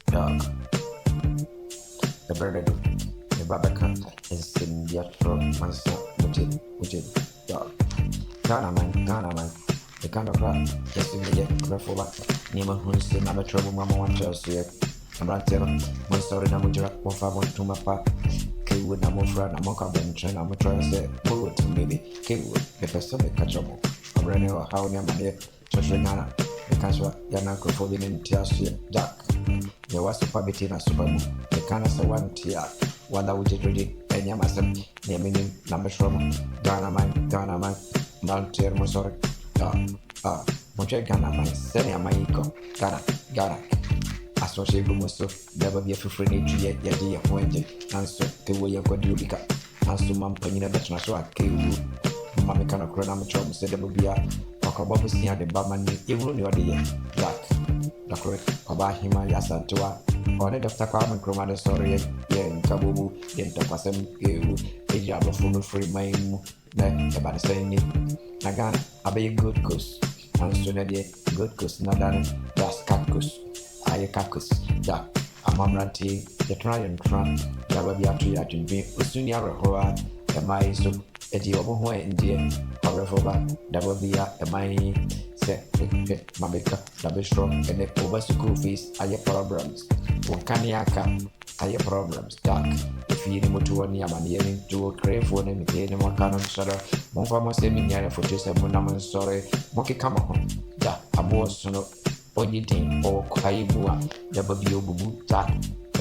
Dog, the bird, the babaca, is in the afro, my son, which is dog. Ghana man, the kind of rap, just to get careful back. Nima who's in a trouble, Mamma one Chelsea. I'm not telling one story, I'm with one five one to my pap. Kill with no friend, I'm a bench, and I'm trying to say, bullet to maybe, kill with the person that catch up. I'm running out how near my dear, Church Ghana, the cancer, Yanako for the name Tiasia, Jack. There was a public in a supermoon, the cancer one tear, one that would get ready, and Yamasam, naming him number from Ghana man. Malter Mosor, Mocha Ghana, my Senia Maiko, Ghana. Associate Musso, never be a free nature yet, dear Wendy, and so the way you got Yulica, and so Mampanina Betchna, kill Mamma can of chronometer, said there will be a Pocabobus near the Baman, even your dear, Black, the correct about him, Yasa to her, or the Dr. Carmen Cromada, sorry, yen Kabu, yen Topasem, a job of free my about the same name. Nagana, I be a good coast. And soon a good coast, not done. That's cactus. I cactus. That I'm a ranty, the try and tramp. That will be a tree at you. Soon you're a hoa, a mice, a deal of way in dear. However, that will be a mine. Say, my maker, the bishop, and the over school fees are your problems. Wakaniaka are your problems. Dark. If you need to one yaman, to a crave for them, pay them one cannon shutter. One for my seminary for just a monaman sorry. Monkey come on. That a boss no anything or Kaibua, never be obu that.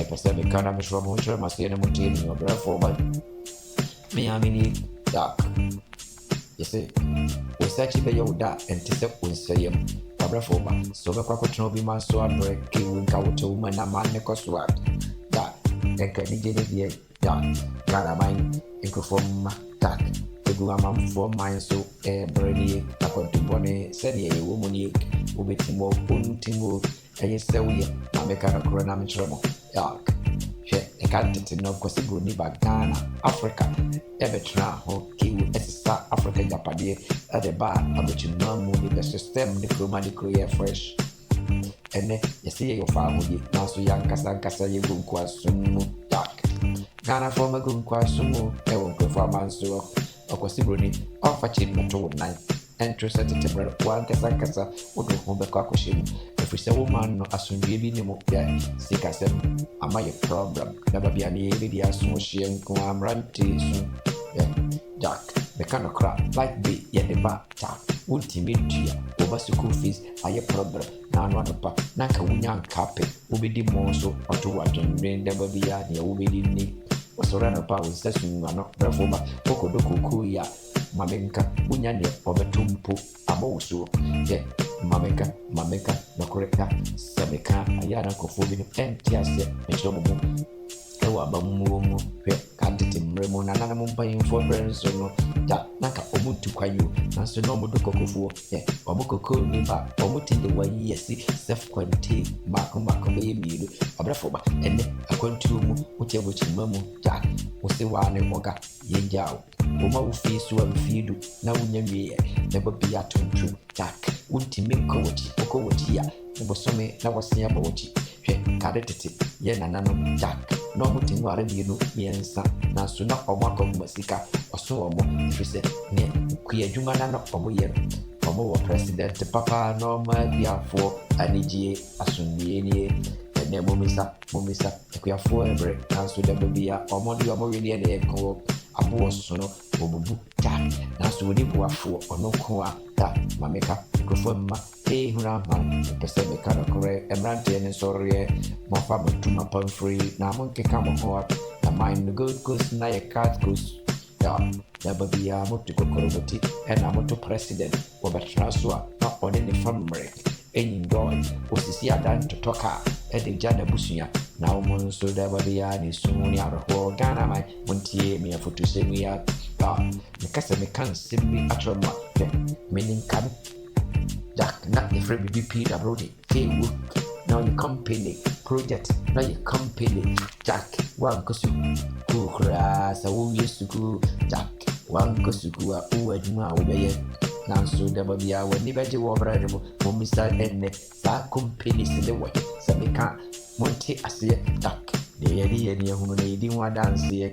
A Pacific cannabis from which I must see them in your breath for but me, I mean, dark. You see, we search the Yoda and Tissep will say him. Pabrafoba, so the cockatoo be my sword break, killing Kawato, man, a man, a sword. That, and can you get it? That, Ghana mine, Incroform, that, the Guamam for mine, so a brainy, a contibone, said a woman, who be Timo, Untingo, and you say we, I make a chronometer trouble. Dark. I can't know because it would never Ghana, Africa, Evertra, Hockey, South Africa, Japadi, at the bar, of which you know, the system, the chromatic career fresh. And then you see your family, now so young Casan you go quite soon, dark. Ghana from a good quite soon, I won't go for a man so, of course, it would need off a chin metro night. Entry at the temper, one Casacasa, would go home the Kakushin. If we say woman, no, as soon baby, no, yeah, sick as them, am I a problem? Never be an lady as soon she and come ranty soon. Yeah, dark, the kind of crap, like be, yeah, the bar, tap, ultimate year, over school fees, are a problem. Now, not a pap, Naka Winyan carpet, will be the monster, or to watch and rain, never be a near, will be the knee. Was around about with session, not performer, Pocodoku Kuya. Mamenka, Bunyane, over Tumpu, Amosu, yeah, Mameka, no correcta, Sameka, Ayana Kofobi, and Tiasia, and Shomu, Ewabamu, Canditim, Remon, and Anamum paying for friends, or no, that Naka Omutu Kayu, and so no Mudukofu, yeah, Omoko Niba, Omutin the way, yes, self quantity, Marco baby, Abrafoba, and a quantum, whichever Chimamu, Jack, was the one in Moga, Yao. Oma face to a feed, now never be a true Jack. Wouldn't make coach, here. Never saw me, that was near Bochi. Cadetty, yen and nano Jack. No putting what you know, me and son. Now, so not a walk of Messica or so more. If you say, near queer Jumana of a year. Former president, Papa, no, my dear, for an EGA, as soon be any. And then Momisa, if we are for a break, now so there will be a Omodi or Morini and Echo. Abu sono obubu that na so ni buafo ono ko a that mameka grofoma hurama pese me kana kore emrante ne sorry mo fa mutuma pan free na mo keka mo ho na mind good goes na ye cat goes ya never be a mo to kokoroboti and na mo to president obetra so a na on the family enjoy osisi adan to talka e de jana busuya na umun so da bariya ni suni arho Ghana mai muntie me afutu se mi ya me kasa me kan simbi atroma meaning kan Jack not the free BP abroad ke work now your company project now your company Jack one kosu ku kra sa wo yesu ku Jack one kosu ku a o aduma wo be Nanso da ba bia w'ani bɛgye wɔ ɔbrɛ no mu mommisa ɛnnɛ saa companies ne wɔyɛ sɛ meka monte aseɛ dak deɛ yɛde yɛni ahunu na yɛdi ho adanseɛ